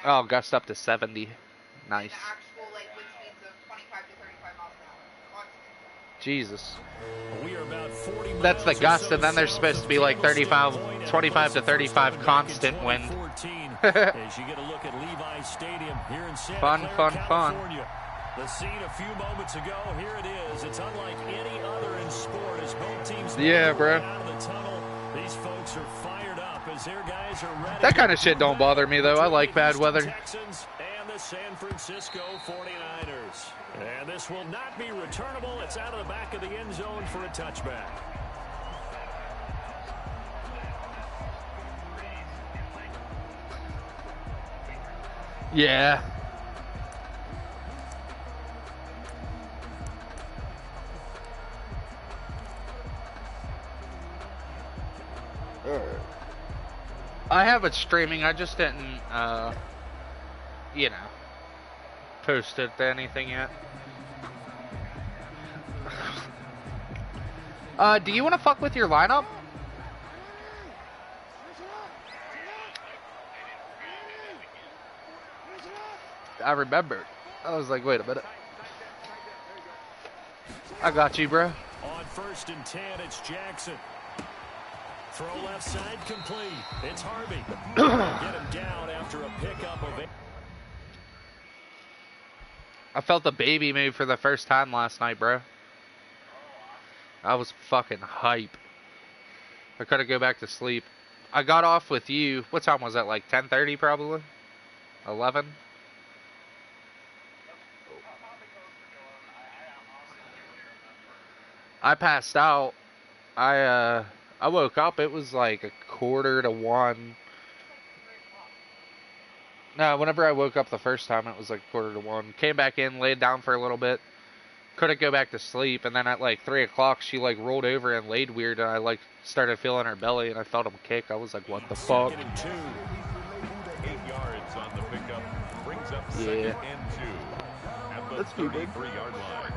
Oh, gust up to 70. Nice. Jesus. We are about 40 That's the gust, and then there's south supposed of to be like Cable 25 to Stadium. 35 constant wind. As you get a look at Levi Stadium here in Santa Clara, California. The scene a few moments ago, here it is. It's unlike any other in sport as both teams bro. out of the tunnel. These folks are fired up as their guys are ready. That kind of shit don't bother me though. I like bad weather. Texans and the San Francisco 49ers. And this will not be returnable. It's out of the back of the end zone for a touchback. Yeah. I have it streaming. I just didn't, you know, post it to anything yet. Do you want to fuck with your lineup? I remembered. I was like, wait a minute. I got you, bro. On 1st and 10, it's Jackson. Throw left side complete. It's Harvey. Get him down after a pickup of it. I felt the baby move for the first time last night, bro. I was fucking hype. I couldn't go back to sleep. I got off with you. What time was that? Like 10:30 probably? 11? I passed out. I woke up. It was like 1:45. No, whenever I woke up the first time, it was like 1:45. Came back in, laid down for a little bit. Couldn't go back to sleep, and then at like 3 o'clock, she like rolled over and laid weird, and I like started feeling her belly, and I felt him kick. I was like, what the fuck? 2nd and 2. 8 yards on the pickup. Brings up 2nd and 2 at the 33-yard line.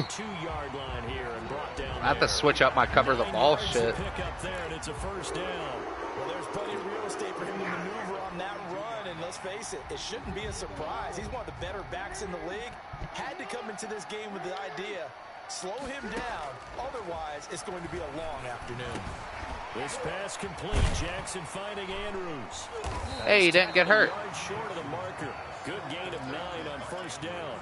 Two-yard line here and brought down. I have to switch up my cover the ball shit. Pick up there, and it's a first down. Well, there's plenty of real estate for him to maneuver on that run, and let's face it, it shouldn't be a surprise. He's one of the better backs in the league. Had to come into this game with the idea, slow him down, otherwise it's going to be a long afternoon. This pass complete. Jackson finding Andrews. Hey, he didn't get hurt. Short of the marker. Good gain of 9 on first down.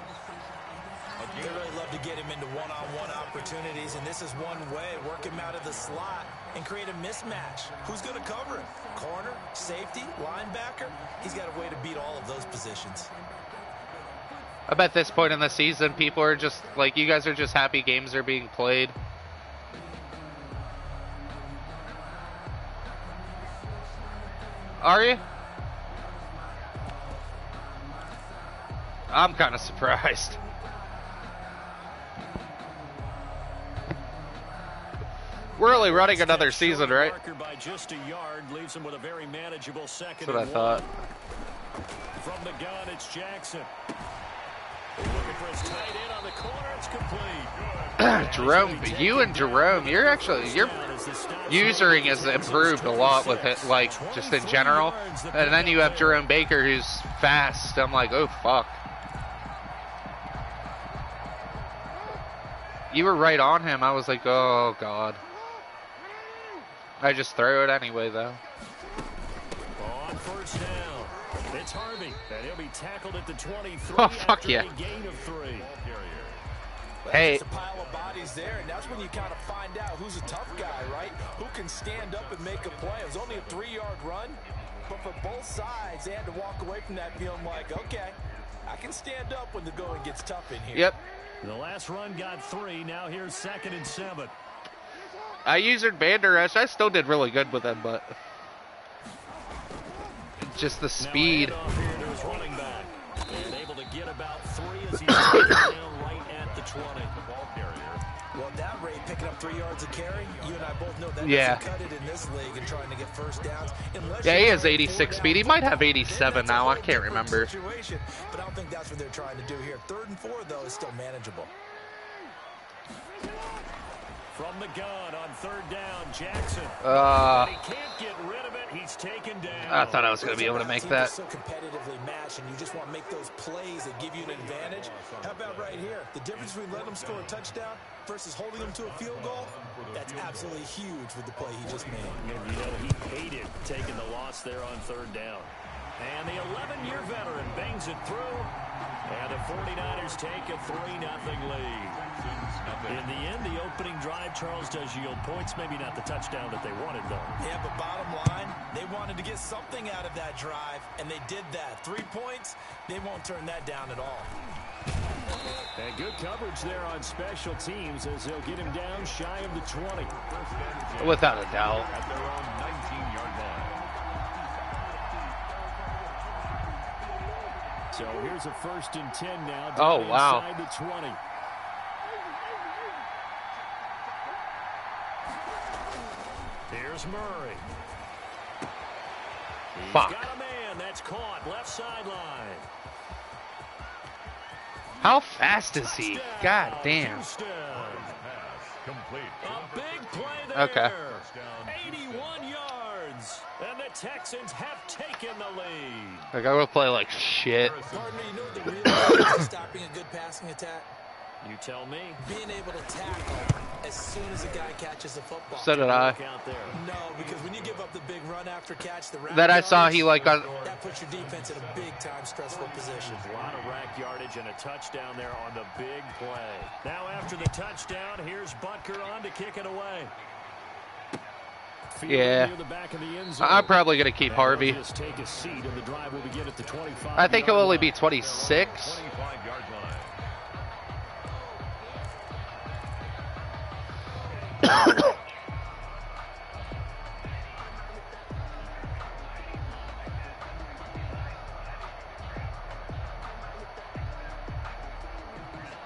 They really love to get him into one-on-one opportunities, and this is one way. Work him out of the slot and create a mismatch. Who's going to cover him? Corner, safety, linebacker? He's got a way to beat all of those positions. I bet this point in the season, people are just, like, you guys are just happy games are being played. Are you? I'm kind of surprised. We're only running another season, right? By just a yard, leaves him with a very manageable second. That's what I thought. From the gun, it's Jackson. Looking for his tight end on the corner. It's complete. Jerome, you and Jerome, your usering has improved a lot with it, like just in general. And then you have Jerome Baker, who's fast. I'm like, oh fuck. You were right on him. I was like, oh god. I just throw it anyway, though. On first down, it's Harvey, and he'll be tackled at the 23. Oh fuck yeah! Gain of 3. Hey. There's a pile of bodies there, and that's when you kind of find out who's a tough guy, right? Who can stand up and make a play. It was only a 3-yard run, but for both sides, they had to walk away from that feeling like, okay, I can stand up when the going gets tough in here. Yep. The last run got 3. Now here's 2nd and 7. I used Vander Esch. I still did really good with him, but just the speed. Running back. And able to get about 3 as he's down right at the 20. The ball carrier. Well, at that rate, picking up 3 yards a carry, you and I both know that Yeah. doesn't cut it in this league and trying to get first downs. Yeah, he has 86 speed. He might have 87 now. I can't remember. But I don't think that's what they're trying to do here. 3rd and 4, though, is still manageable. From the gun on 3rd down, Jackson. And he can't get rid of it. He's taken down. I thought I was going to be able to make that. So competitively matched, and you just want to make those plays that give you an advantage. How about right here? The difference between letting them score a touchdown versus holding them to a field goal, that's absolutely huge with the play he just made. And you know, he hated taking the loss there on 3rd down. And the 11-year veteran bangs it through. And the 49ers take a 3-0 lead. In the end, the opening drive, Charles, does yield points. Maybe not the touchdown that they wanted, though. Yeah, but bottom line, they wanted to get something out of that drive, and they did that. 3 points, they won't turn that down at all. And good coverage there on special teams as they'll get him down shy of the 20. Without a doubt. At their own 19-yard line. So here's a 1st and 10 now. Oh, wow. Inside the 20. Here's Murray. He's Fuck. got a man that's caught left sideline. How fast is he? God damn. Houston. Pass complete. A big play there. Okay. 81 yards. And the Texans have taken the lead. Like, I will play like shit. Pardon me, you know what the real key is to stopping a good passing attack? You tell me. Being able to tackle as soon as a guy catches the football. So did I. Look out there. No, because when you give up the big run after catch, the That I saw he like on. that puts your defense in a big-time stressful position. A lot of rack yardage and a touchdown there on the big play. Now after the touchdown, here's Butker on to kick it away. Yeah. Near the back of the end zone. I'm probably going to keep Harvey. Just take a seat, and the drive will begin at the 25. I think he'll only be 26. 25-yard line.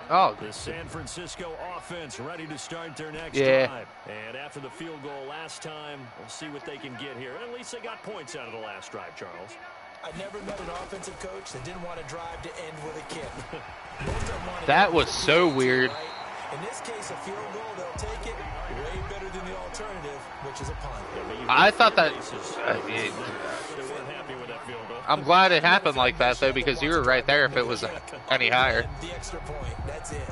Oh, The San Francisco offense ready to start their next Yeah. drive. And after the field goal last time, we'll see what they can get here. At least they got points out of the last drive, Charles. I never met an offensive coach that didn't want to drive to end with a kick. Most of them wanted that to was so weird. right? In this case, a field goal, they'll take it way better than the alternative, which is a punt. I thought that. I mean, They weren't happy with that field goal. I'm glad it happened like that though, because you were right there if it was any higher. The extra point, that's it.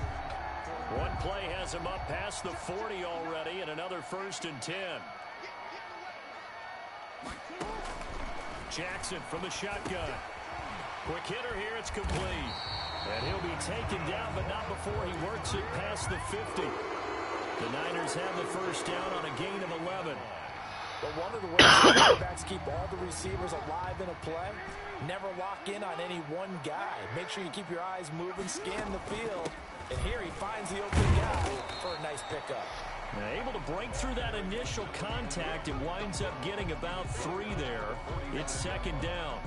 One play has him up past the 40 already, and another 1st and 10. Jackson from the shotgun. Quick hitter here, it's complete. And he'll be taken down, but not before he works it past the 50. The Niners have the 1st down on a gain of 11. But one of the ways the quarterbacks keep all the receivers alive in a play, never lock in on any one guy. Make sure you keep your eyes moving, scan the field. And here he finds the open guy for a nice pickup. Now, able to break through that initial contact and winds up getting about 3 there. It's 2nd down.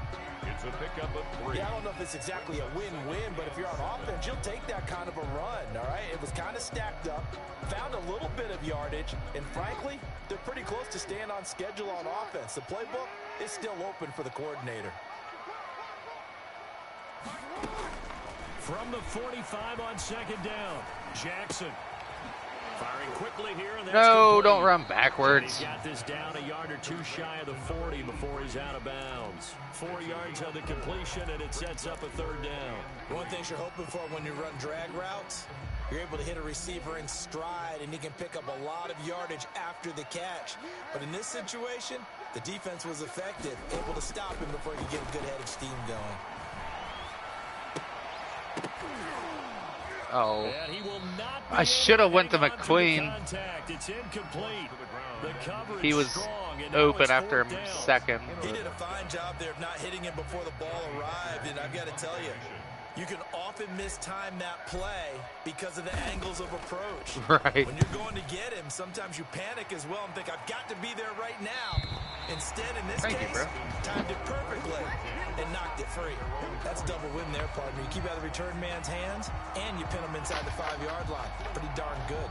It's a pickup of 3. Yeah, I don't know if it's exactly a win-win, but if you're on offense, you'll take that kind of a run, all right? It was kind of stacked up, found a little bit of yardage, and frankly, they're pretty close to staying on schedule on offense. The playbook is still open for the coordinator. From the 45 on 2nd down, Jackson. Firing quickly here. And that's No, complete. don't run And backwards. he's got this down a yard or 2 shy of the 40 before he's out of bounds. 4 yards of the completion, and it sets up a 3rd down. One thing you're hoping for when you run drag routes, you're able to hit a receiver in stride, and he can pick up a lot of yardage after the catch. But in this situation, the defense was effective, able to stop him before he could get a good head of steam going. Oh, And he will not be I should have went to able hang on McQueen. the contact. It's incomplete. The coverage He was strong, and now open it's after 4th him down. second. He did a fine job there of not hitting him before the ball arrived, and I've got to tell you, you can often mistime that play because of the angles of approach. Right. When you're going to get him, sometimes you panic as well and think, I've got to be there right now. Instead, in this Thank you, case, bro. timed it perfectly and knocked it free. That's double win there, partner. You keep out of the return man's hands, and you pin him inside the 5-yard line. Pretty darn good.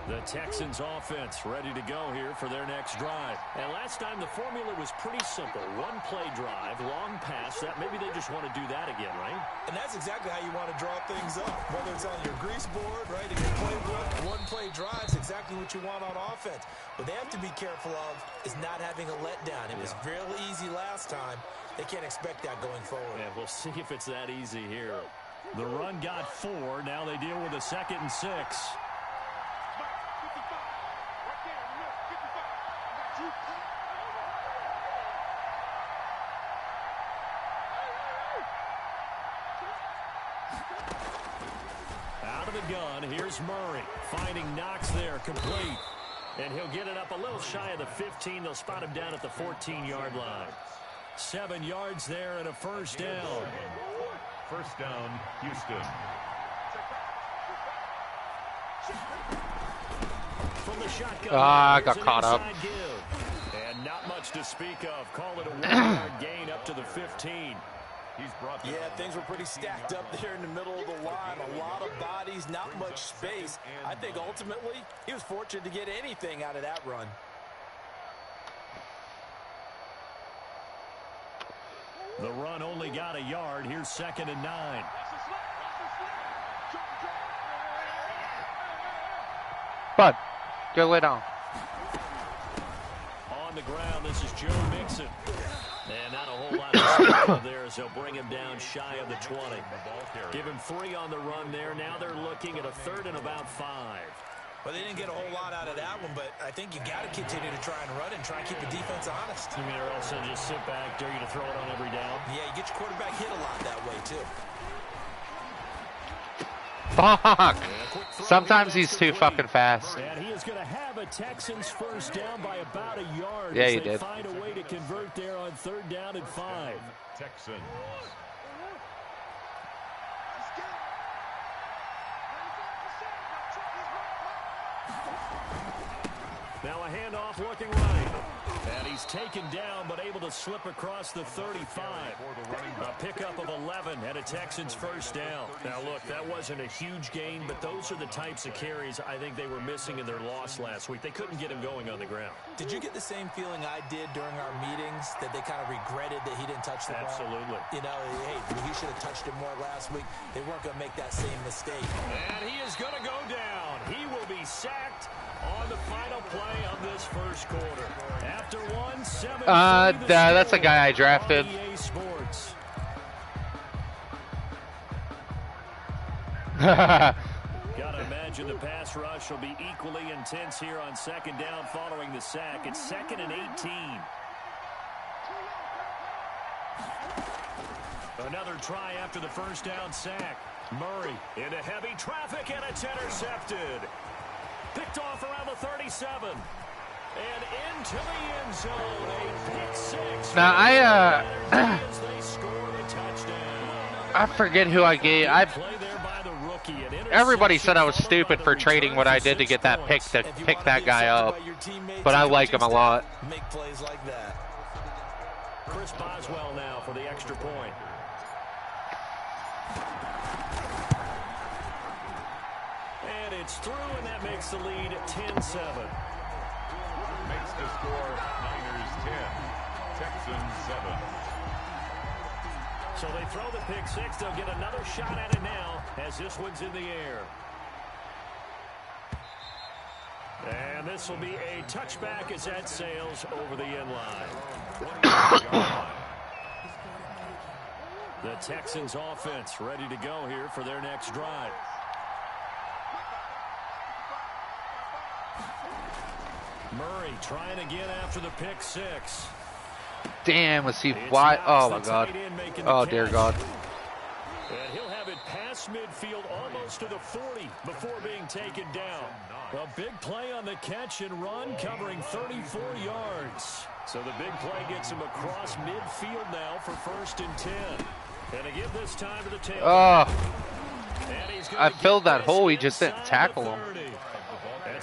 The Texans offense ready to go here for their next drive. And last time the formula was pretty simple. One play drive, long pass. That maybe they just want to do that again, right? And that's exactly how you want to draw things up. Whether it's on your grease board, right, in your playbook, one play drive is exactly what you want on offense. What they have to be careful of is not having a letdown. It was real easy last time. They can't expect that going forward. Yeah, we'll see if it's that easy here. The run got 4. Now they deal with a 2nd and 6. Out of the gun, here's Murray. Finding Knox there, complete. And he'll get it up a little shy of the 15. They'll spot him down at the 14-yard line. 7 yards there and a first down. First down, Houston. From the shotgun. I got caught up. And not much to speak of. Call it a 1-yard gain up to the 15. Yeah, things were pretty stacked up there in the middle of the line. A lot of bodies, not much space. I think ultimately he was fortunate to get anything out of that run. The run only got a yard. Here's 2nd and 9. Bud, go lay down. On the ground, this is Joe Mixon. And not a whole lot of there as they'll bring him down shy of the 20. Give him 3 on the run there. Now they're looking at a 3rd and about 5. Well, they didn't get a whole lot out of that one, but I think you got to continue to try and run and try and keep the defense honest. You mean, or else they'll just sit back, dare you to throw it on every down? Yeah, you get your quarterback hit a lot that way, too. Fuck. Sometimes he's too fucking fast. And he is going to have a Texans first down by about a yard. Yeah, he did. did. Find a way to convert there on 3rd down and 5. Texans. Now a handoff looking right. And he's taken down, but able to slip across the 35. A pickup of 11 and a Texans first down. Now, look, that wasn't a huge gain, but those are the types of carries I think they were missing in their loss last week. They couldn't get him going on the ground. Did you get the same feeling I did during our meetings, that they kind of regretted that he didn't touch the ball? Absolutely. You know, hey, he should have touched it more last week. They weren't going to make that same mistake. And he is going to go down. He will be sacked on the final play of this first quarter. After 1-7, that's a guy I drafted. Gotta imagine the pass rush will be equally intense here on 2nd down following the sack. It's 2nd and 18. Another try after the first down sack. Murray into heavy traffic, and it's intercepted. Picked off around the 37. And into the end zone. A pick 6. Now, They score a touchdown. I forget who I gave. Everybody said I was stupid for trading what I did to get that pick to pick that guy up. But I like him a lot. Make plays like that. Chris Boswell now for the extra point. And it's through, and that makes the lead 10-7. Makes the score Niners 10, Texans 7. So they throw the pick 6. They'll get another shot at it now as this one's in the air. And this will be a touchback as that sails over the end line. The Texans offense ready to go here for their next drive. Murray trying again after the pick 6. Damn, was he wide? Oh my God. Oh dear God. And he'll have it past midfield almost to the 40 before being taken down. A big play on the catch and run covering 34 yards. So the big play gets him across midfield now for 1st and 10. And again this time to the tail. Oh, I filled that hole. He just didn't tackle him.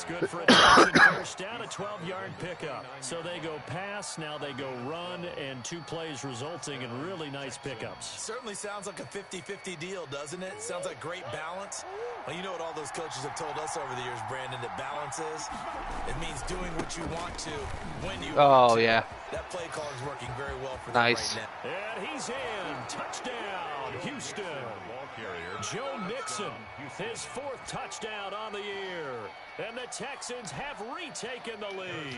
That's good for a Texan first down, a 12-yard pickup. So they go pass, now they go run, and 2 plays resulting in really nice pickups. Certainly sounds like a 50-50 deal, doesn't it? Sounds like great balance. Well, you know what all those coaches have told us over the years, Brandon, that balance is? It means doing what you want to when you want to. Yeah. That play call is working very well for them Nice. right now. And he's in. Touchdown, Houston. Joe Mixon, his 4th touchdown on the year. And the Texans have retaken the lead.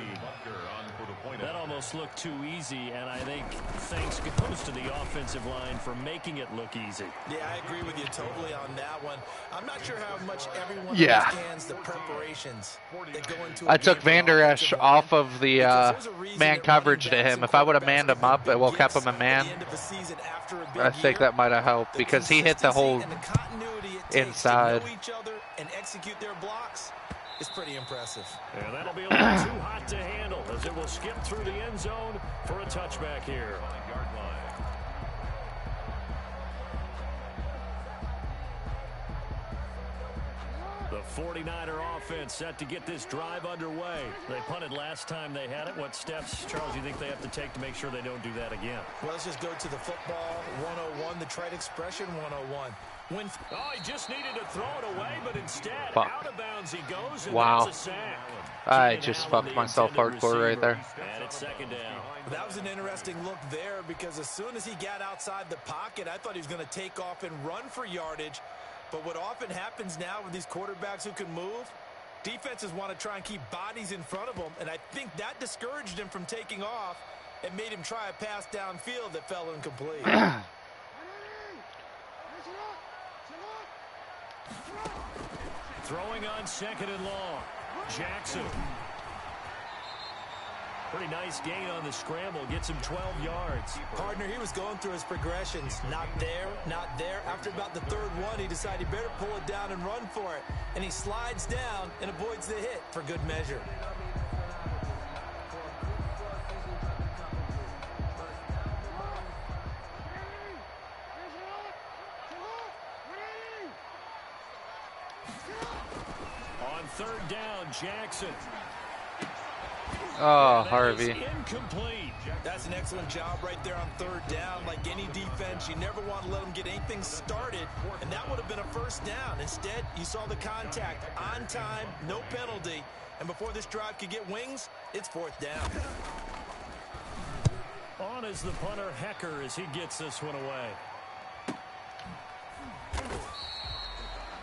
That almost looked too easy, and I think thanks goes to the offensive line for making it look easy. Yeah, I agree with you totally on that one. I'm not sure how much everyone understands the preparations that go into I took Van Der Esch off of the man coverage to him. If I would have manned him up, it will kept him a man. I think that might have helped because he hit the whole inside. And execute their blocks is pretty impressive. And that'll be a little too hot to handle as it will skip through the end zone for a touchback here. The 49er offense set to get this drive underway. They punted last time they had it. What steps, Charles, you think they have to take to make sure they don't do that again? Well, let's just go to the football 101, the trite expression 101. He just needed to throw it away, but instead, out of bounds he goes, and wow. that's a sack. I just fucked myself hardcore right there. And it's 2nd down. That was an interesting look there because as soon as he got outside the pocket, I thought he was going to take off and run for yardage. But what often happens now with these quarterbacks who can move, defenses want to try and keep bodies in front of them, and I think that discouraged him from taking off and made him try a pass downfield that fell incomplete. Throwing on 2nd and long. Jackson. Pretty nice gain on the scramble. Gets him 12 yards. Partner, he was going through his progressions. Not there, not there. After about the 3rd one, he decided he better pull it down and run for it. And he slides down and avoids the hit for good measure. On 3rd down, Jackson. Oh, Harvey. Incomplete. That's an excellent job right there on 3rd down. Like any defense, you never want to let them get anything started, and that would have been a 1st down. Instead, you saw the contact on time, no penalty, and before this drive could get wings, it's 4th down. On is the punter, Hecker, as he gets this one away.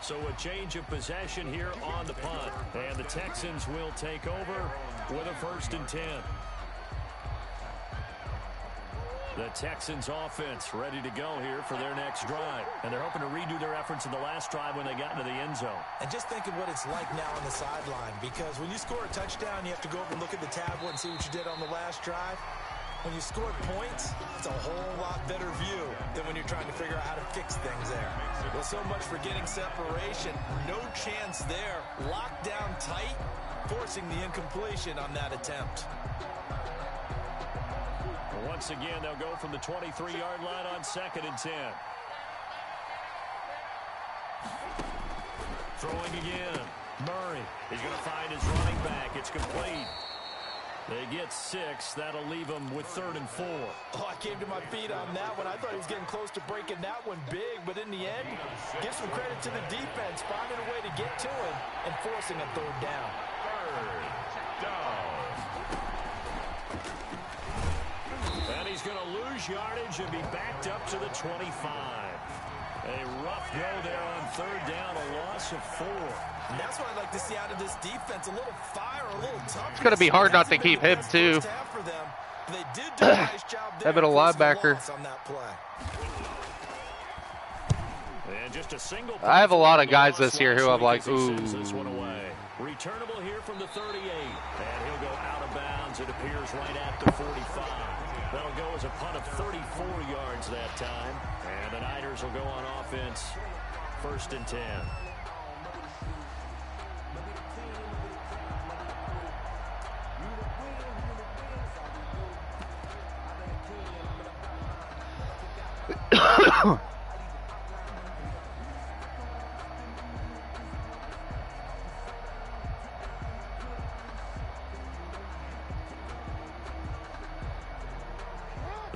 So a change of possession here on the punt. And the Texans will take over with a 1st and 10. The Texans offense ready to go here for their next drive. And they're hoping to redo their efforts in the last drive when they got into the end zone. And just think of what it's like now on the sideline, because when you score a touchdown, you have to go over and look at the tablet and see what you did on the last drive. When you score points, it's a whole lot better view than when you're trying to figure out how to fix things there. Well, so much for getting separation. No chance there. Locked down tight, forcing the incompletion on that attempt. Once again, they'll go from the 23-yard line on 2nd and 10. Throwing again. Murray is going to find his running back. It's complete. They get 6. That'll leave them with 3rd and 4. Oh, I came to my feet on that one. I thought he was getting close to breaking that one big, but in the end, give some credit to the defense, finding a way to get to him and forcing a 3rd down. 3rd down. And he's going to lose yardage and be backed up to the 25. A rough go there on 3rd down, a loss of 4. And that's what I'd like to see out of this defense. A little fire, a little toughness. It's going to be hard not to keep him, too. They did do a nice job there. That bit of linebacker. On that play. And just a single. I have a lot of guys this year who I'm like, ooh. This one away. Returnable here from the 38. And he'll go out of bounds. It appears right at the 45. That'll go as a punt of 34 yards that time. And the Niners will go on offense. 1st and 10.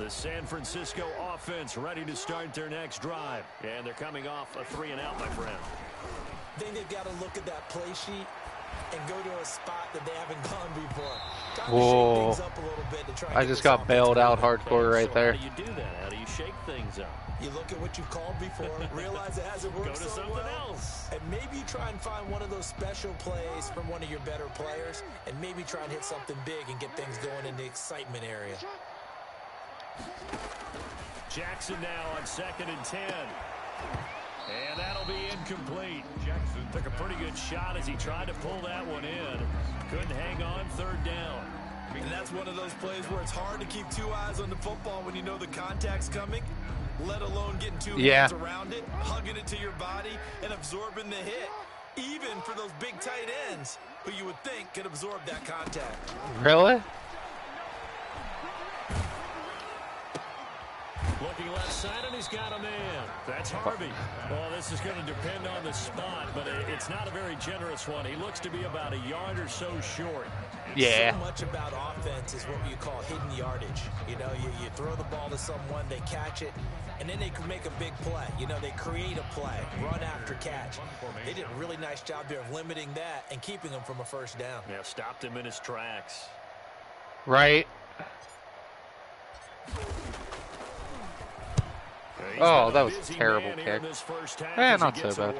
The San Francisco offense ready to start their next drive. And they're coming off a 3-and-out, my friend. I think they've got to look at that play sheet and go to a spot that they haven't gone before. Time to shake things up a little bit to try and I just got bailed out hardcore right there. How do you do that? How do you shake things up? You look at what you've called before, realize it hasn't worked Go to something else. and maybe try and find one of those special plays from one of your better players, and maybe try and hit something big and get things going in the excitement area. Jackson now on 2nd and 10. And that'll be incomplete. Jackson took a pretty good shot as he tried to pull that one in. Couldn't hang on 3rd down. And that's one of those plays where it's hard to keep two eyes on the football when you know the contact's coming, let alone getting two hands around it, hugging it to your body, and absorbing the hit, even for those big tight ends who you would think could absorb that contact. Really? Looking left side, and he's got a man. That's Harvey. Well, this is going to depend on the spot, but it's not a very generous one. He looks to be about a yard or so short. Yeah. So much about offense is what you call hidden yardage. You know, you throw the ball to someone, they catch it, and then they can make a big play. You know, they create a play, run after catch. They did a really nice job there of limiting that and keeping him from a 1st down. Yeah, stopped him in his tracks. Right. Oh, that was a terrible kick. Eh, not so bad.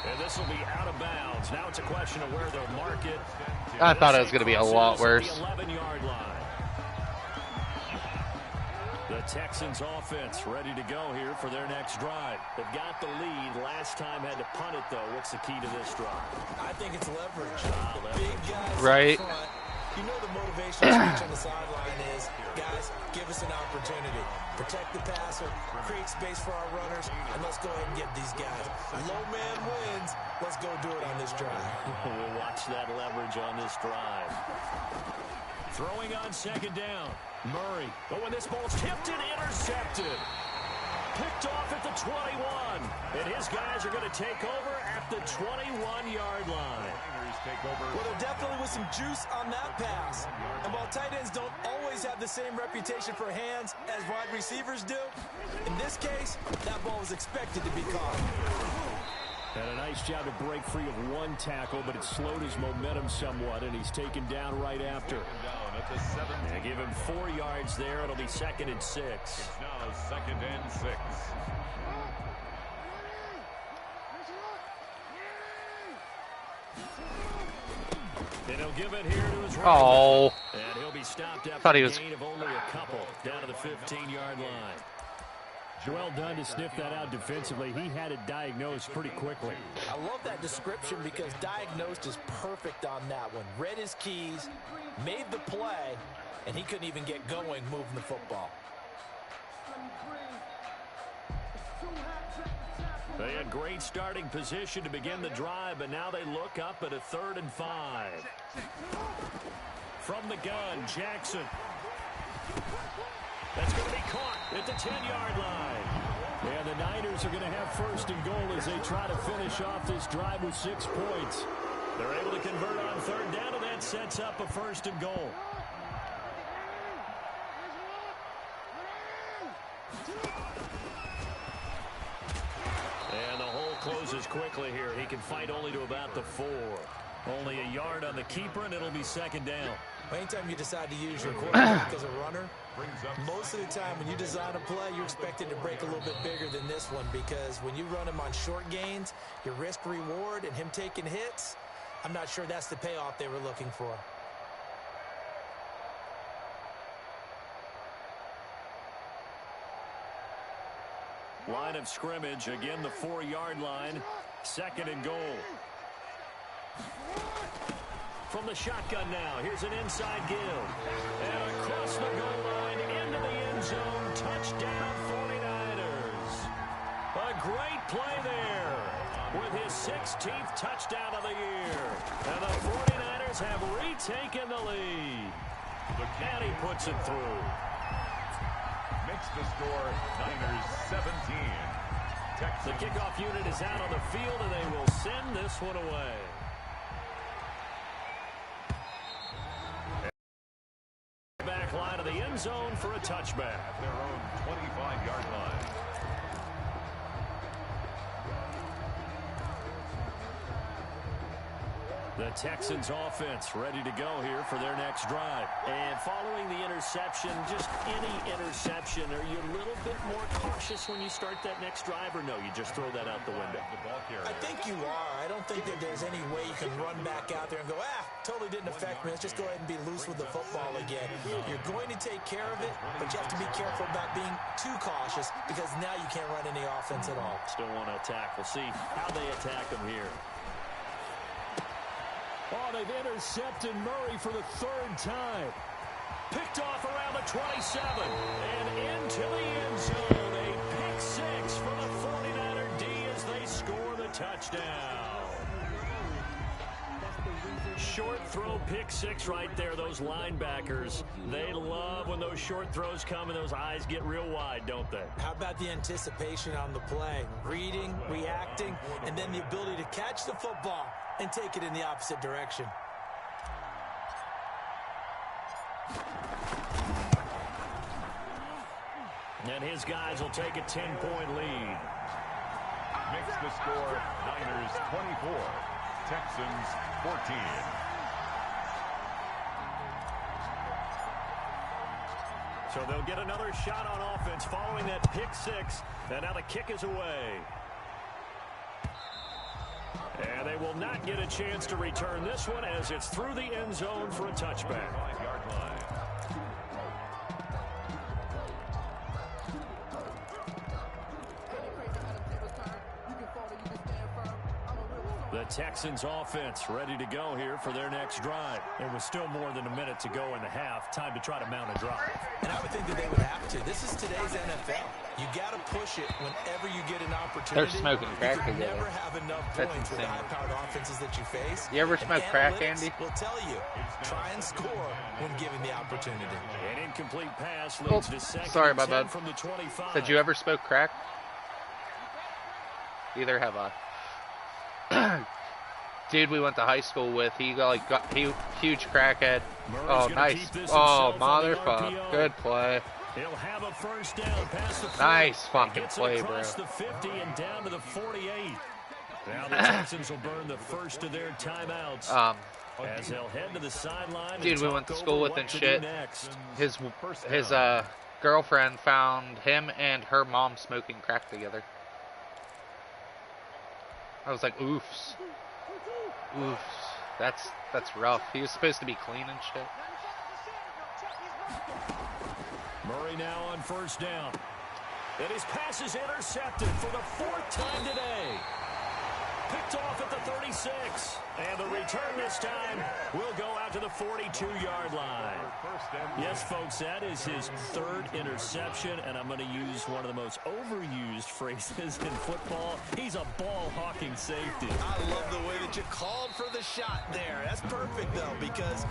And this will be out of bounds. Now it's a question of where they'll mark it. I thought it was going to be a lot worse. The 11-yard line. The Texans offense ready to go here for their next drive. They've got the lead. Last time had to punt it, though. What's the key to this drive? I think it's leverage. The big guys right. up front, you know the motivation speech on the sideline is, guys, give us an opportunity. Protect the passer, create space for our runners, and let's go ahead and get these guys. Low man wins. Let's go do it on this drive. We'll watch that leverage on this drive. Throwing on 2nd down. Murray. Oh, and this ball's tipped and intercepted. Picked off at the 21. And his guys are going to take over at the 21-yard line. Well, there definitely was some juice on that pass. And while tight ends don't always have the same reputation for hands as wide receivers do, in this case, that ball was expected to be caught. And a nice job to break free of one tackle, but it slowed his momentum somewhat, and he's taken down right after. And give him 4 yards there. It'll be 2nd and 6. It's now 2nd and 6. And he'll give it here to his right. Oh. And he'll be stopped after Thought he a was gain of only a couple down to the 15-yard line. Well done to sniff that out defensively. He had it diagnosed pretty quickly. I love that description because diagnosed is perfect on that one. Read his keys, made the play, and he couldn't even get going moving the football. They had great starting position to begin the drive, but now they look up at a 3rd and 5. From the gun, Jackson. That's going to be caught at the 10-yard line. And the Niners are going to have 1st and goal as they try to finish off this drive with 6 points. They're able to convert on 3rd down, and that sets up a 1st and goal. And the hole closes quickly here. He can fight only to about the 4. Only a yard on the keeper, and it'll be 2nd down. Anytime you decide to use your quarterback as a runner, most of the time when you design a play, you're expected to break a little bit bigger than this one because when you run him on short gains, your risk-reward and him taking hits, I'm not sure that's the payoff they were looking for. Line of scrimmage, again the 4-yard line, 2nd and goal. From the shotgun now, here's an inside give. And across the goal line, into the end zone, touchdown 49ers. A great play there with his 16th touchdown of the year. And the 49ers have retaken the lead. And he puts it through. Makes the score Niners 17. The kickoff unit is out on the field, and they will send this one away. Back line of the end end zone for a touchback. At their own 25-yard line. The Texans offense ready to go here for their next drive. And following the interception, just any interception, are you a little bit more cautious when you start that next drive, or no, you just throw that out the window? I think you are. I don't think that there's any way you can run back out there and go, totally didn't affect me. Let's just go ahead and be loose with the football again. You're going to take care of it, but you have to be careful about being too cautious because now you can't run any offense at all. Still want to attack. We'll see how they attack them here. Oh, they've intercepted Murray for the third time. Picked off around the 27 and into the end zone. A pick six for the 49er D as they score the touchdown. Short throw pick six right there. Those linebackers, they love when those short throws come and those eyes get real wide, don't they? How about the anticipation on the play? Reading, reacting, and then the ability to catch the football and take it in the opposite direction. And his guys will take a 10-point lead. Makes the score Niners 24, Texans 14. So they'll get another shot on offense following that pick six. And now the kick is away. And they will not get a chance to return this one as it's through the end zone for a touchback. 5-yard line. The Texans offense ready to go here for their next drive. It was still more than a minute to go in the half. Time to try to mount a drive. And I would think that they would have to. This is today's NFL. You got to push it whenever you get an opportunity. They're smoking crack you together. never have enough That's points with the insane. high-powered offenses that you face. You ever smoke crack, analytics Andy? will tell you, try and score when given the opportunity. An incomplete pass leads to second sorry, and my 10 bad. from the 25. Did you ever smoke crack? Either have I. Dude we went to high school with, he got huge crackhead. Murray's Oh, gonna nice. keep this Oh, himself on the motherfucker. RPO. Good play. He'll have a first down past the 40. Nice fucking Gets play, it across bro. the 50 and down to the 48. Now the Texans will burn the first of their timeouts. As they'll head to the sideline. Dude and we talk went to over school with what and to shit. do next. His girlfriend found him and her mom smoking crack together. I was like, oofs. Oofs. That's rough. He was supposed to be clean and shit. Murray now on first down. And his pass is intercepted for the fourth time today. Picked off at the 36. And the return this time will go out to the 42-yard line. Yes, folks, that is his third interception, and I'm going to use one of the most overused phrases in football. He's a ball-hawking safety. I love the way that you called for the shot there. That's perfect, though, because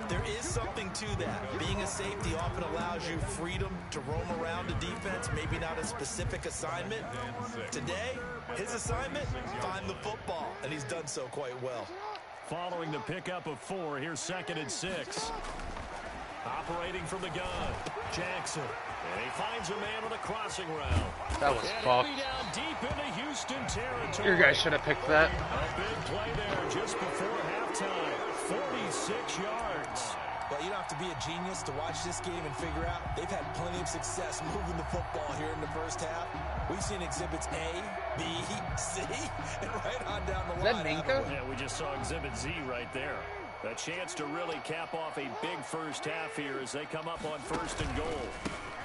there is something to that. Being a safety often allows you freedom to roam around the defense, maybe not a specific assignment. Today, his assignment, find the football, and he's done so quite well. Following the pickup of 4, here's 2nd and 6. Operating from the gun, Jackson. And he finds a man on a crossing route. That was and fucked. he'll be down deep into Houston territory. Your guy should have picked that. A big play there just before halftime. 46 yards. Well, you don't have to be a genius to watch this game and figure out they've had plenty of success moving the football here in the first half. We've seen exhibits A, B, C, and right on down the line. Is that Minka? Yeah, we just saw Exhibit Z right there. A chance to really cap off a big first half here as they come up on 1st and goal.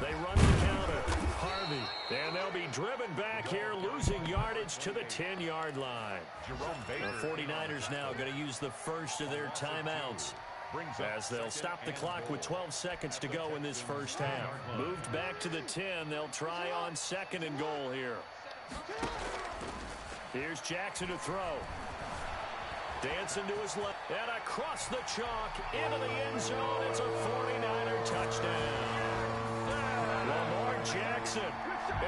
They run the counter. Harvey. And they'll be driven back here, losing yardage to the 10-yard line. The 49ers now going to use the first of their timeouts as they'll stop the clock with 12 seconds to go in this first half. Moved back to the 10. They'll try on 2nd and goal here. Here's Jackson to throw. Dancing to his left. And across the chalk into the end zone. It's a 49er touchdown. Lamar Jackson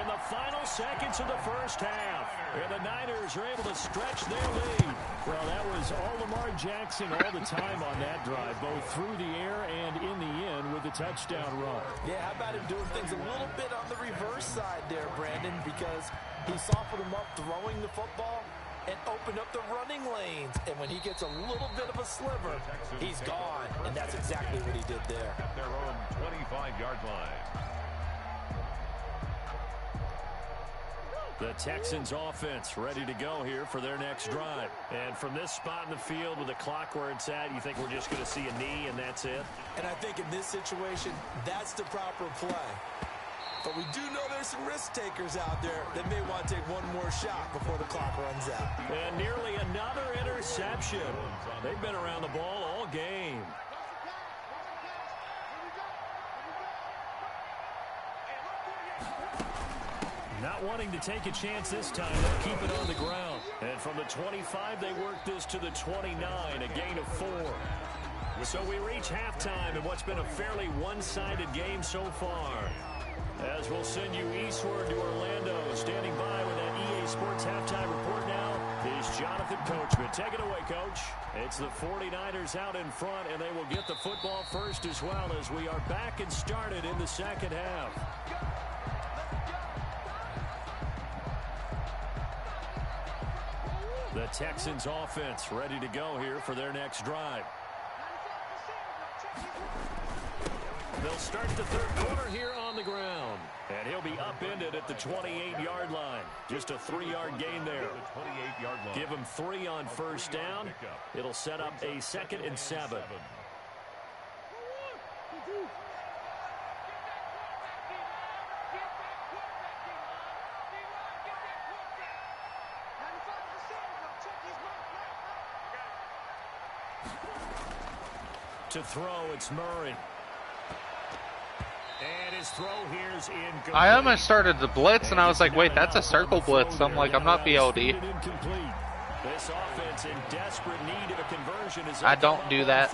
in the final seconds of the first half And the Niners are able to stretch their lead. Well, that was all Lamar Jackson all the time on that drive, both through the air and in the end with the touchdown run. Yeah, how about him doing things a little bit on the reverse side there, Brandon, because he softened him up throwing the football and opened up the running lanes. And when he gets a little bit of a sliver, he's gone. And that's exactly what he did there. At their own 25-yard line. The Texans offense ready to go here for their next drive. And from this spot in the field with the clock where it's at, you think we're just going to see a knee and that's it? And I think in this situation, that's the proper play. But we do know there's some risk takers out there that may want to take one more shot before the clock runs out. And nearly another interception. They've been around the ball all game. Not wanting to take a chance this time, they'll keep it on the ground. And from the 25, they work this to the 29, a gain of 4. So we reach halftime in what's been a fairly one-sided game so far. As we'll send you eastward to Orlando, standing by with that EA Sports halftime report now is Jonathan Coachman. Take it away, Coach. It's the 49ers out in front, and they will get the football first as well as we are back and started in the second half. The Texans offense ready to go here for their next drive. They'll start the third quarter here on the ground. And he'll be upended at the 28-yard line. Just a 3-yard gain there. Give him 3 on first down. It'll set up a 2nd and 7. To throw, it's Murray. And his throw here's incomplete. I almost started the blitz, and I was like, wait, that's a circle blitz. I'm like, I'm not BLD. This offense in desperate need of a conversion is I don't do that.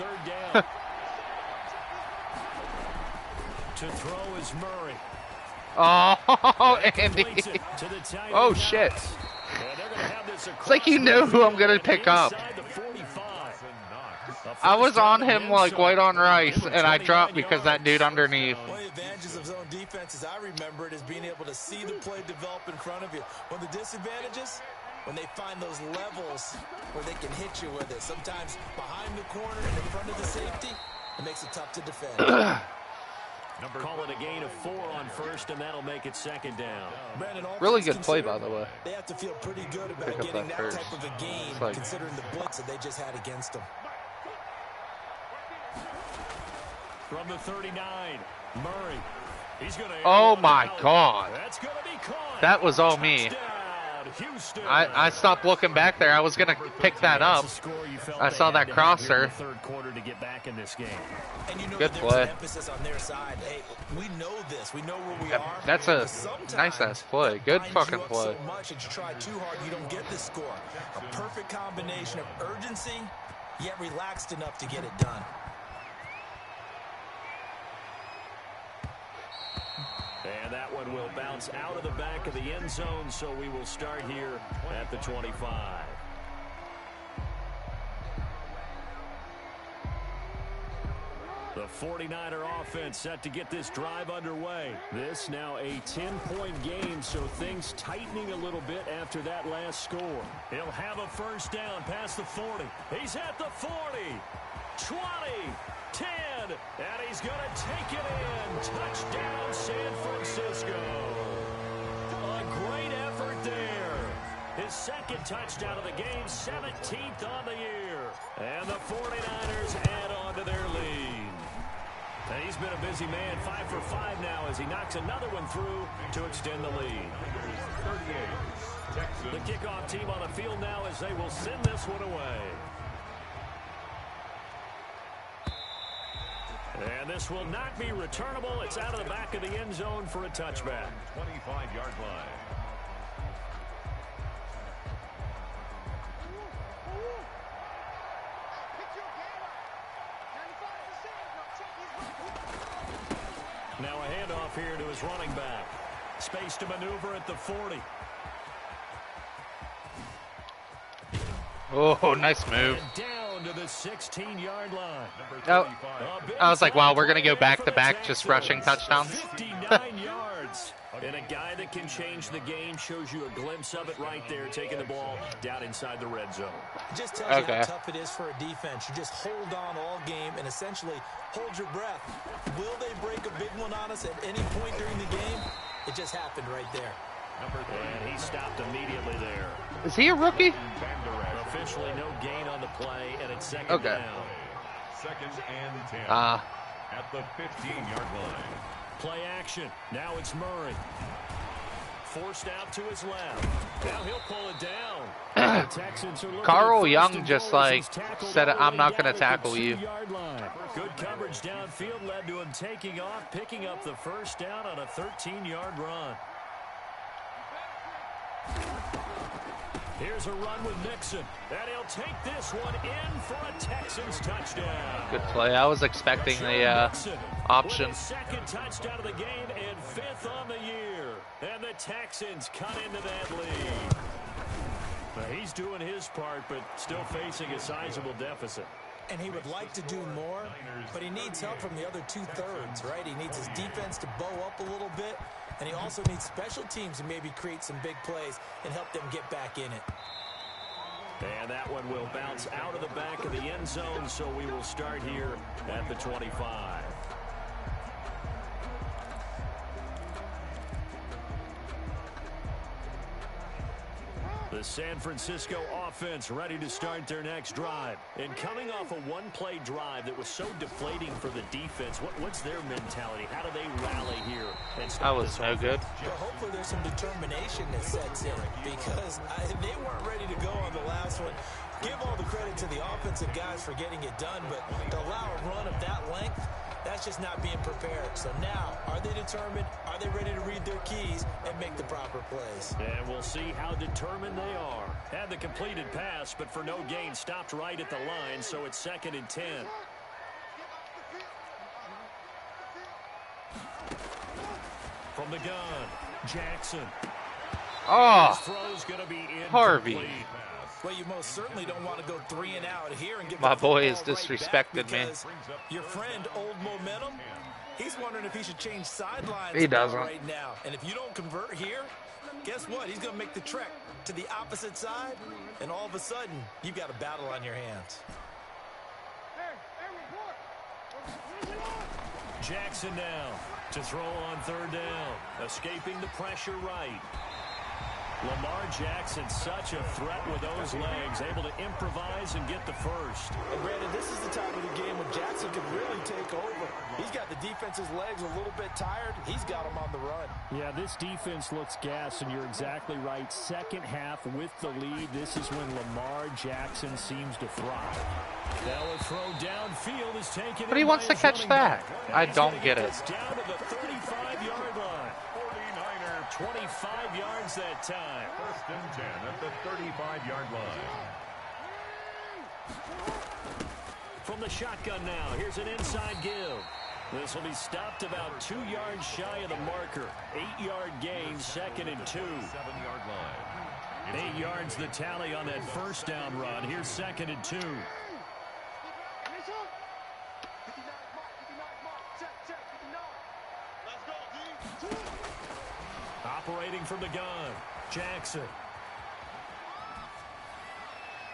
To throw is Murray. Oh, Andy. Oh, shit. It's like you know who I'm going to pick up. I was on him like white on rice, and I dropped because that dude underneath. One of the advantages of zone defense, as I remember it, is being able to see the play develop in front of you. One of the disadvantages, when they find those levels where they can hit you with it. Sometimes behind the corner and in front of the safety, it makes it tough to defend. Call it a gain of 4 on first, and that'll make it 2nd down. Brandon, really good play, by the way. They have to feel pretty good about getting that type of a gain, considering the blitz that they just had against them. From the 39, Murray. He's going to. Oh my God. That's going to be caught. That was all me. I stopped looking back there. I was going to pick that up. I saw that crosser. Third quarter to get back in this game. And you know good that play. An emphasis on their side. Hey, we know this. We know where we are. That's a nice ass play. Good fucking play. So much and you try too hard, you don't get the score. A perfect combination of urgency, yet relaxed enough to get it done. And that one will bounce out of the back of the end zone, so we will start here at the 25. The 49er offense set to get this drive underway. This now a 10-point game, so things tightening a little bit after that last score. He'll have a first down past the 40. He's at the 40, 20, 10, and he's going to take it in. Touchdown, San Francisco. A great effort there. His 2nd touchdown of the game, 17th on the year. And the 49ers add on to their lead. And he's been a busy man, 5 for 5 now as he knocks another one through to extend the lead. 38. The kickoff team on the field now as they will send this one away. And this will not be returnable. It's out of the back of the end zone for a touchback. 25-yard line. Now a handoff here to his running back. Space to maneuver at the 40. Oh, nice move. And down to the 16-yard line. Oh, I was like, wow, we're going to go back-to-back just rushing touchdowns. 59 yards. And a guy that can change the game shows you a glimpse of it right there, taking the ball down inside the red zone. It just tells you how tough it is for a defense. You just hold on all game and essentially hold your breath. Will they break a big one on us at any point during the game? It just happened right there. And he stopped immediately there. Is he a rookie? Officially no gain on the play, and it's second down. Second and 10. At the 15-yard line. Play action. Now it's Murray. Forced out to his left. Now he'll pull it down. Texans are Carl Young just like said, I'm not going to tackle you. Good coverage downfield led to him taking off, picking up the first down on a 13-yard run. Here's a run with Nixon, and he'll take this one in for a Texans touchdown. Good play. I was expecting the option. Second touchdown of the game and 5th on the year. And the Texans cut into that lead. Now, he's doing his part, but still facing a sizable deficit. And he would like to do more, but he needs help from the other 2/3, right? He needs his defense to bow up a little bit, and he also needs special teams to maybe create some big plays and help them get back in it. And that one will bounce out of the back of the end zone, so we will start here at the 25. The San Francisco offense ready to start their next drive. And coming off a one-play drive that was so deflating for the defense, what's their mentality? How do they rally here? That was no good. Well, hopefully there's some determination that sets in because they weren't ready to go on the last one. Give all the credit to the offensive guys for getting it done, but to allow a run of that length, that's just not being prepared. So now, are they determined? Are they ready to read their keys and make the proper plays? And we'll see how determined they are. Had the completed pass, but for no gain, stopped right at the line, so it's 2nd and 10. From the gun, Jackson. Oh, throw's gonna be Harvey. Well, you most certainly don't want to go 3 and out here and give my the boy is right disrespected, man. Your friend, Old Momentum, he's wondering if he should change sidelines. He doesn't right now. And if you don't convert here, guess what? He's going to make the trek to the opposite side, and all of a sudden, you've got a battle on your hands. Jackson now to throw on 3rd down, escaping the pressure right. Lamar Jackson, such a threat with those legs, able to improvise and get the first. And Brandon, this is the time of the game when Jackson could really take over. He's got the defense's legs a little bit tired. He's got them on the run. Yeah, this defense looks gassed, and you're exactly right. Second half with the lead, this is when Lamar Jackson seems to thrive. Now a throw downfield is taken. But he wants to catch that. I don't get it. Down to the 35-yard line. 25 yards that time. 1st and 10 at the 35-yard line. From the shotgun now, here's an inside give. This will be stopped about 2 yards shy of the marker. 8-yard gain, 2nd and 2. 7-yard line. 8 yards the tally on that first down run. Here's 2nd and 2. Operating from the gun, Jackson.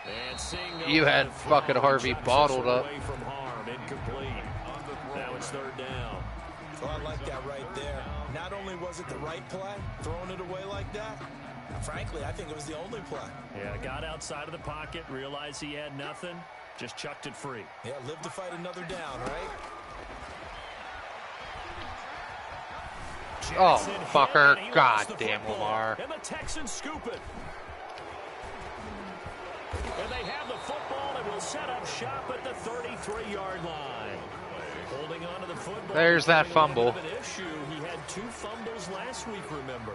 And seeing you had fucking Harvey bottled up. Away from harm, incomplete. Now it's 3rd down. Well, I like that right there. Not only was it the right play, throwing it away like that, frankly, I think it was the only play. Yeah, got outside of the pocket, realized he had nothing, just chucked it free. Yeah, live to fight another down, right? Oh, fucker. God damn, Lamar. And the Texans scoop it. And they have the football and will set up shop at the 33-yard line. Holding on to the football. There's that fumble. An issue. He had 2 fumbles last week, remember.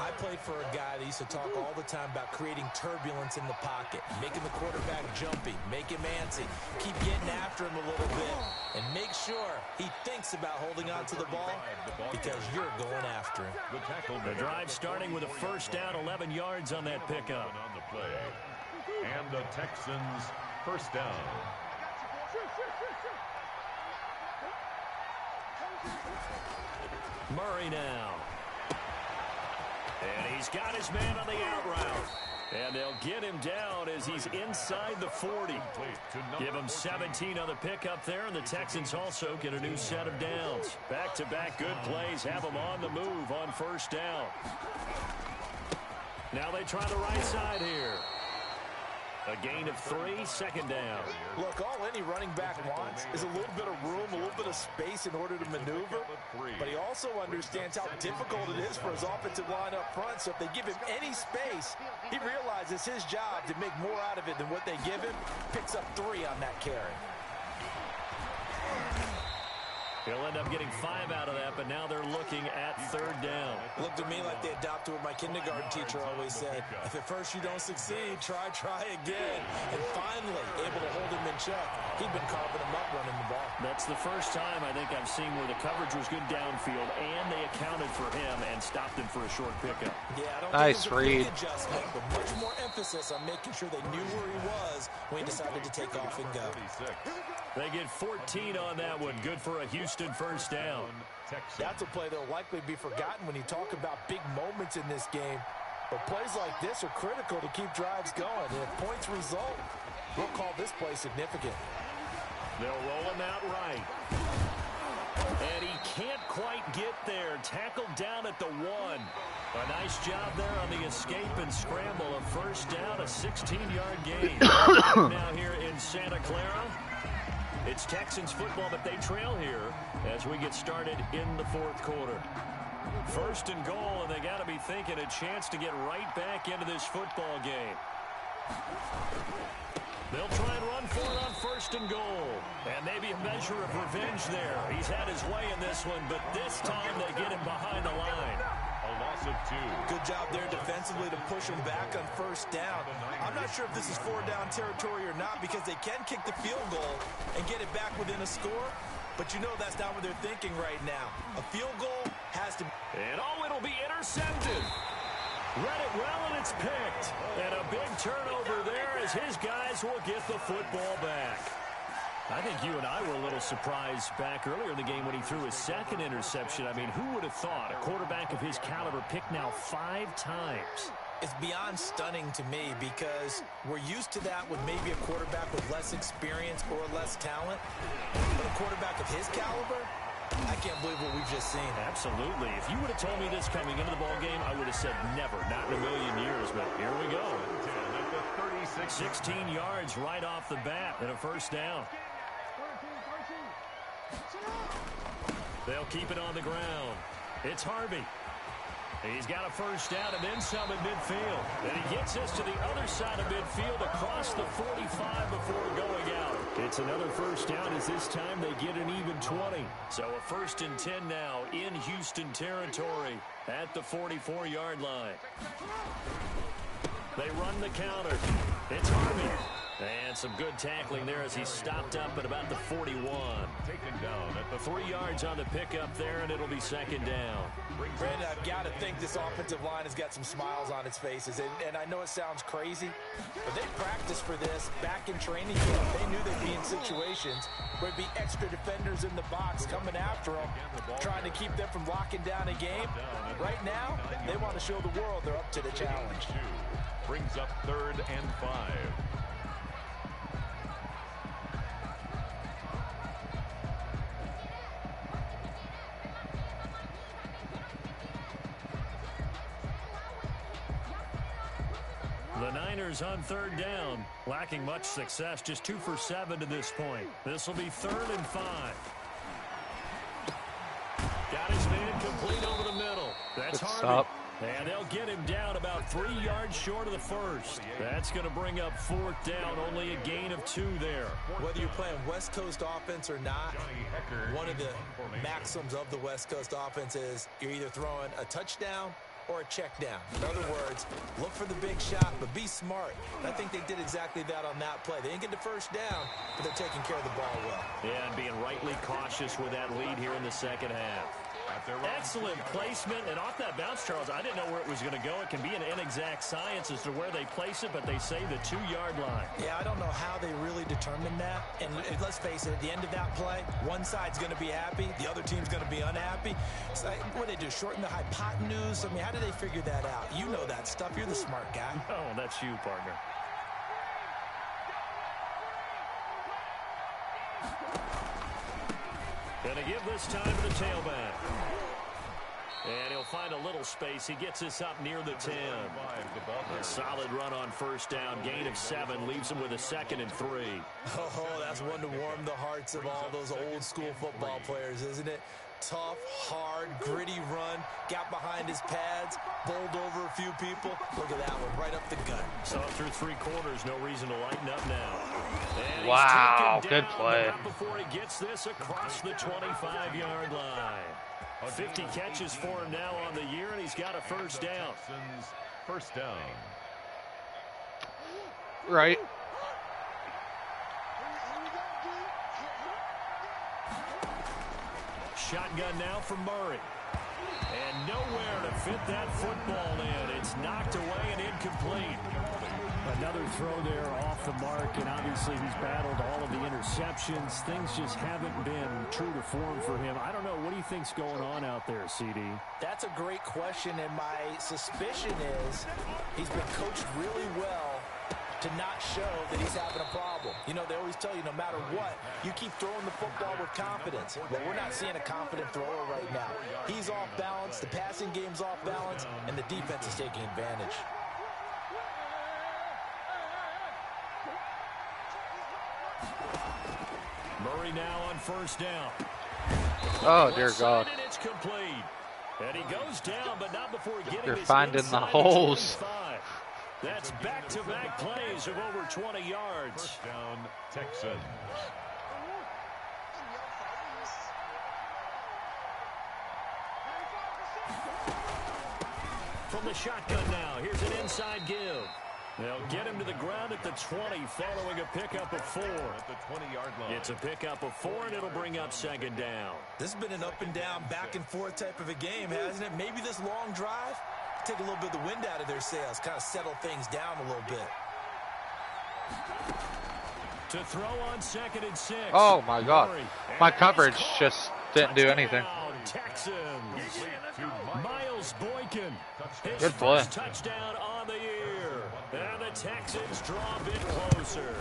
I played for a guy that used to talk all the time about creating turbulence in the pocket, making the quarterback jumpy, make him antsy, keep getting after him a little bit, and make sure he thinks about holding on to the ball because you're going after him. The drive starting with a first down, 11 yards on that pickup. And the Texans first down. Murray now. And he's got his man on the out route. And they'll get him down as he's inside the 40. Give him 17 on the pickup there, and the Texans also get a new set of downs. Back-to-back good plays have them on the move on first down. Now they try the right side here. A gain of 3, second down. Look, all any running back wants is a little bit of room, a little bit of space in order to maneuver. But he also understands how difficult it is for his offensive line up front. So if they give him any space, he realizes his job to make more out of it than what they give him. Picks up 3 on that carry. He'll end up getting 5 out of that, but now they're looking at third down. Looked to me like they adopted what my kindergarten teacher always said. If at first you don't succeed, try again. And finally, able to hold him in check. He'd been carving him up running the ball. That's the first time I think I've seen where the coverage was good downfield, and they accounted for him and stopped him for a short pickup. Yeah, I don't nice think it was a read. big adjustment, but much more emphasis on making sure they knew where he was when he decided to take off and go. They get 14 on that one. Good for a Houston first down. That's a play that'll likely be forgotten when you talk about big moments in this game. But plays like this are critical to keep drives going. And if points result, we'll call this play significant. They'll roll him out right. And he can't quite get there. Tackled down at the 1. A nice job there on the escape and scramble. A first down, a 16-yard gain. Now here in Santa Clara. It's Texans football, but they trail here as we get started in the fourth quarter. First and goal, and they got to be thinking a chance to get right back into this football game. They'll try and run for it on first and goal. And maybe a measure of revenge there. He's had his way in this one, but this time they get him behind the line. A loss of 2. Good job there defensively to push him back on first down. I'm not sure if this is 4-down territory or not because they can kick the field goal and get it back within a score. But you know that's not what they're thinking right now. A field goal has to... And oh, it'll be intercepted. Read it well, and it's picked. And a big turnover there as his guys will get the football back. I think you and I were a little surprised back earlier in the game when he threw his second interception. I mean, who would have thought a quarterback of his caliber picked now 5 times? It's beyond stunning to me because we're used to that with maybe a quarterback with less experience or less talent. But a quarterback of his caliber, I can't believe what we've just seen. Absolutely. If you would have told me this coming into the ball game, I would have said never, not in a million years. But here we go. 16 yards right off the bat and a first down. They'll keep it on the ground. It's Harvey. He's got a first down and then some at midfield. And he gets us to the other side of midfield across the 45 before going out. It's another first down as this time they get an even 20. So a first and 10 now in Houston territory at the 44-yard line. They run the counter. It's Harvey. And some good tackling there as he stopped up at about the 41. Taken down at the 3 yards on the pickup there, and it'll be second down. Brandon, I've got to think this offensive line has got some smiles on its faces. And I know it sounds crazy, but they practiced for this back in training camp. They knew they'd be in situations where there'd be extra defenders in the box coming after them, trying to keep them from locking down a game. Right now, they want to show the world they're up to the challenge. brings up 3rd and 5. The Niners on 3rd down, lacking much success, just 2 for 7 to this point. This will be 3rd and 5. Got his man complete over the middle. That's Harvey. And they'll get him down about 3 yards short of the first. That's going to bring up 4th down, only a gain of 2 there. Whether you're playing West Coast offense or not, one of the maxims of the West Coast offense is you're either throwing a touchdown or a check down. In other words, look for the big shot, but be smart. And I think they did exactly that on that play. They didn't get the first down, but they're taking care of the ball well. Yeah, and being rightly cautious with that lead here in the second half. Excellent placement, and off that bounce, Charles, I didn't know where it was going to go. It can be an inexact science as to where they place it, but they say the 2-yard line. Yeah, I don't know how they really determined that. And let's face it, at the end of that play, one side's going to be happy, the other team's going to be unhappy. It's like, what do they do, shorten the hypotenuse? I mean, how do they figure that out? You know that stuff. You're the smart guy. Oh, that's you, partner. Gonna give this time to the tailback. And he'll find a little space. He gets this up near the 10. A solid run on first down. Gain of 7 leaves him with a 2nd and 3. Oh, that's one to warm the hearts of all those old school football players, isn't it? Tough, hard, gritty run. Got behind his pads. Bowled over a few people. Look at that one, right up the gut. So through 3 quarters, no reason to lighten up now. And wow, he's good down, play. not before he gets this across the 25-yard line. 50 catches for him now on the year, and he's got a first down. First down. Right. Shotgun now from Murray. And nowhere to fit that football in. It's knocked away and incomplete. Another throw there off the mark, and obviously he's battled all of the interceptions. Things just haven't been true to form for him. I don't know. What do you think's going on out there, CD? That's a great question, and my suspicion is he's been coached really well to not show that he's having a problem. You know, they always tell you no matter what, you keep throwing the football with confidence. Well, we're not seeing a confident thrower right now. He's off balance, the passing game's off balance, and the defense is taking advantage. Murray now on first down. Oh, dear God. And it's complete. And he goes down, but not before getting They're his finding the holes. 25. That's back-to-back plays of over 20 yards. First down, Texans. From the shotgun now, here's an inside give. They'll get him to the ground at the 20 following a pickup of 4. At the 20-yard line. It's a pickup of 4, and it'll bring up second down. This has been an up-and-down, back-and-forth type of a game, hasn't it? Maybe this long drive take a little bit of the wind out of their sails, kind of settle things down a little bit. To throw on 2nd and 6. Oh, my God. My coverage just didn't do anything. Texans. Miles Boykin. His Good play. first touchdown on the year. And the Texans draw a bit closer.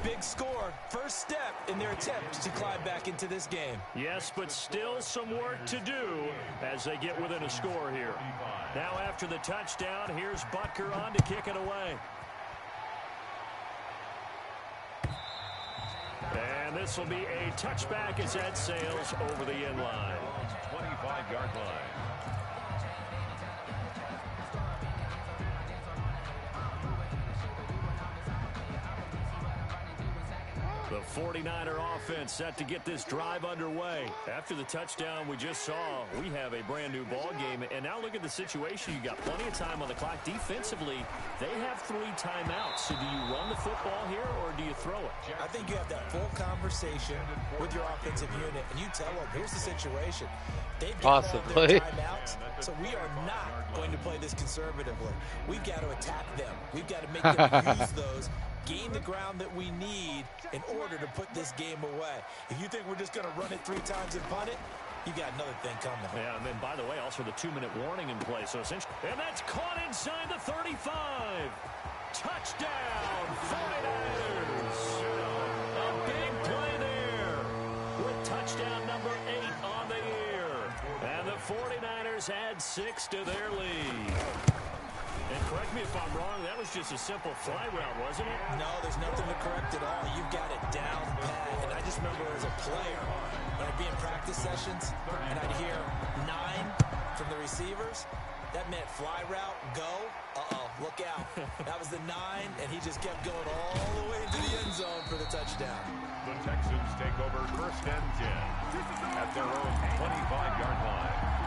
Big score, first step in their attempt to climb back into this game. Yes, but still some work to do as they get within a score here. Now after the touchdown, here's Butker on to kick it away. And this will be a touchback as that sails over the end line. 25-yard line. The 49er offense set to get this drive underway. After the touchdown we just saw, we have a brand new ball game. And now look at the situation. You got plenty of time on the clock. Defensively, they have 3 timeouts. So do you run the football here or do you throw it? I think you have that full conversation with your offensive unit, and you tell them, here's the situation. They've got all their timeouts, so we are not going to play this conservatively. We've got to attack them. We've got to make them use those, gain the ground that we need in order to put this game away. If you think we're just going to run it 3 times and punt it, you got another thing coming. Yeah, and then, by the way, also the 2-minute warning in play. So essentially, and that's caught inside the 35. Touchdown, 49ers. A big play there with touchdown number 8 on the year. And the 49ers add 6 to their lead. And correct me if I'm wrong, that was just a simple fly route, wasn't it? No, there's nothing to correct at all. You've got it down pat. And I just remember as a player, when I'd be in practice sessions, and I'd hear 9 from the receivers, that meant fly route, go, uh-oh, look out. That was the 9, and he just kept going all the way into the end zone for the touchdown. The Texans take over first and 10 at their own 25-yard line.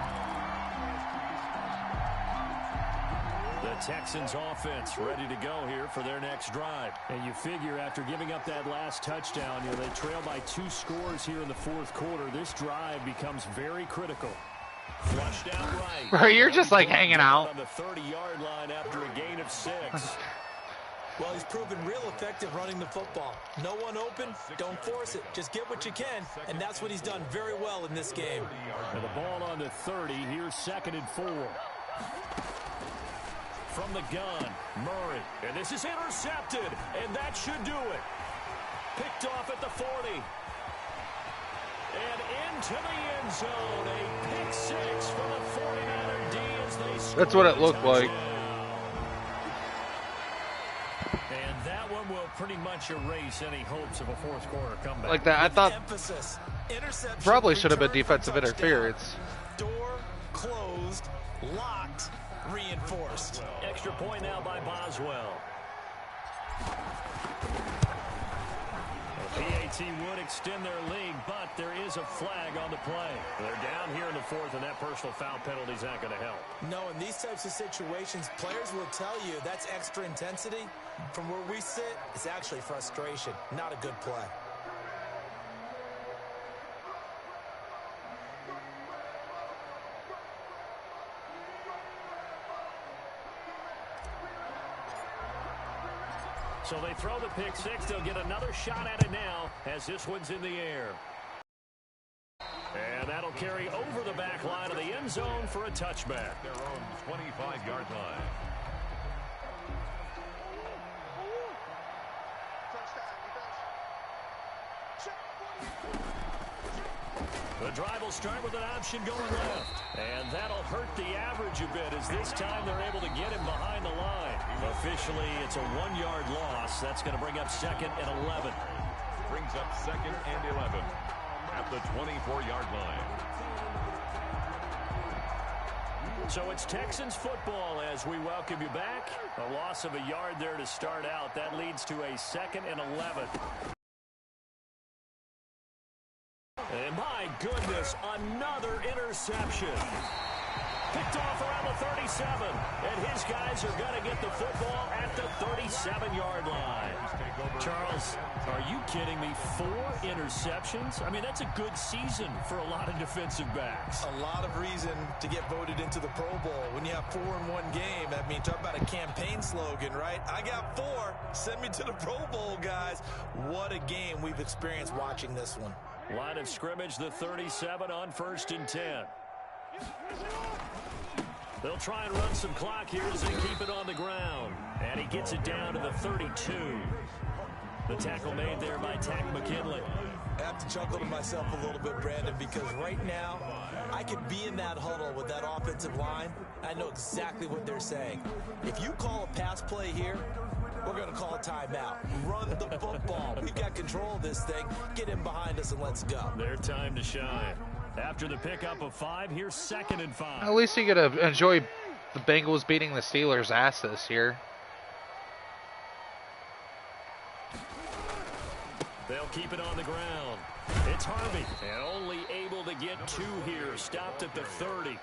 The Texans offense ready to go here for their next drive. And you figure after giving up that last touchdown, they trail by 2 scores here in the 4th quarter. This drive becomes very critical. Flushed out right. Bro, you're just like hanging out. On the 30-yard line after a gain of 6. Well, he's proven real effective running the football. No one open, don't force it. Just get what you can, and that's what he's done very well in this game. And the ball on the 30, here's 2nd and 4. From the gun, Murray. And this is intercepted, and that should do it. Picked off at the 40. And into the end zone, a pick 6 from a 49er D as they score. That's what it looked like. And that one will pretty much erase any hopes of a fourth quarter comeback. Like that, I thought probably should have been defensive touchdown. interference. Door closed, locked, reinforced. Extra point now by Boswell. The PAT would extend their lead, but there is a flag on the play. They're down here in the 4th, and that personal foul penalty is not going to help. No, in these types of situations, players will tell you that's extra intensity. From where we sit, it's actually frustration, not a good play. So they throw the pick 6. They'll get another shot at it now as this one's in the air. And that'll carry over the back line of the end zone for a touchback. Their own 25-yard line. The drive will start with an option going left. And that'll hurt the average a bit as this time they're able to get him behind the line. Officially, it's a 1-yard loss. That's going to bring up 2nd and 11. Brings up 2nd and 11 at the 24-yard line. So it's Texans football as we welcome you back. A loss of a yard there to start out. That leads to a 2nd and 11. And my goodness, another interception. Picked off around the 37. And his guys are going to get the football at the 37-yard line. Charles, are you kidding me? 4 interceptions? I mean, that's a good season for a lot of defensive backs. A lot of reason to get voted into the Pro Bowl. When you have 4 in one game, I mean, talk about a campaign slogan, right? I got 4. Send me to the Pro Bowl, guys. What a game we've experienced watching this one. Line of scrimmage, the 37 on 1st and 10. They'll try and run some clock here as they keep it on the ground. And he gets it down to the 32. The tackle made there by Takk McKinley. I have to chuckle to myself a little bit, Brandon, because right now I could be in that huddle with that offensive line. I know exactly what they're saying. If you call a pass play here, we're going to call a timeout. Run the football. We've got control of this thing. Get in behind us and let's go. Their time to shine. After the pickup of 5, here's 2nd and 5. At least you get to enjoy the Bengals beating the Steelers' ass this year. They'll keep it on the ground. It's Harvey, and only able to get 2 here. Stopped at the 30.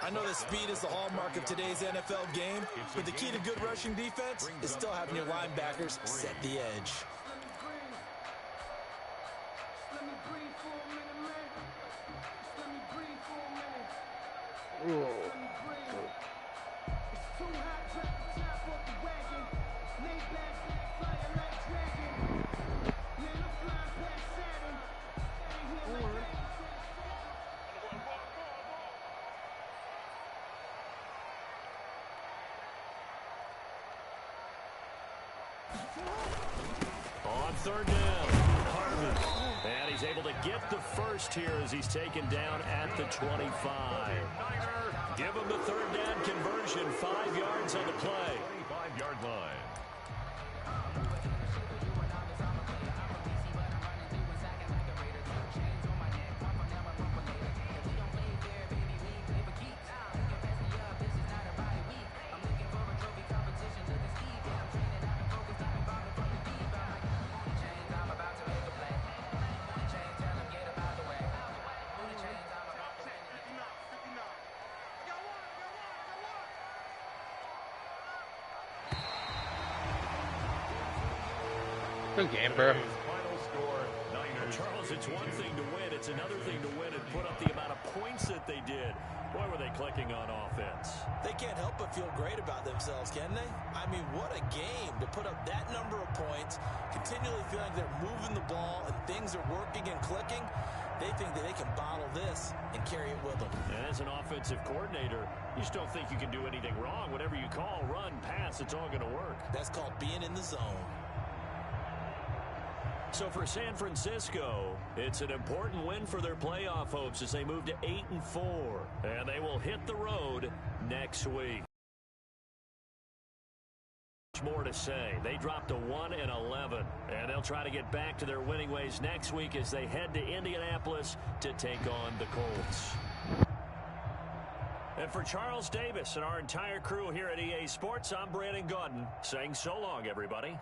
I know that speed is the hallmark of today's NFL game, but the key to good rushing defense is still having your linebackers set the edge. On 3rd down, Harvey. And he's able to get the first here as he's taken down at the 25. Give him the 3rd down conversion, 5 yards on the play. 25-yard line. Good game, bro. Final score, Niners Charles, it's one thing to win. It's another thing to win and put up the amount of points that they did. Boy, were they clicking on offense. They can't help but feel great about themselves, can they? I mean, what a game to put up that number of points, continually feeling they're moving the ball and things are working and clicking. They think that they can bottle this and carry it with them. And as an offensive coordinator, you just don't think you can do anything wrong. Whatever you call, run, pass, it's all going to work. That's called being in the zone. So for San Francisco, it's an important win for their playoff hopes as they move to 8-4. And they will hit the road next week. More to say. They dropped to 1-11, and they'll try to get back to their winning ways next week as they head to Indianapolis to take on the Colts. And for Charles Davis and our entire crew here at EA Sports, I'm Brandon Gaudin saying so long, everybody.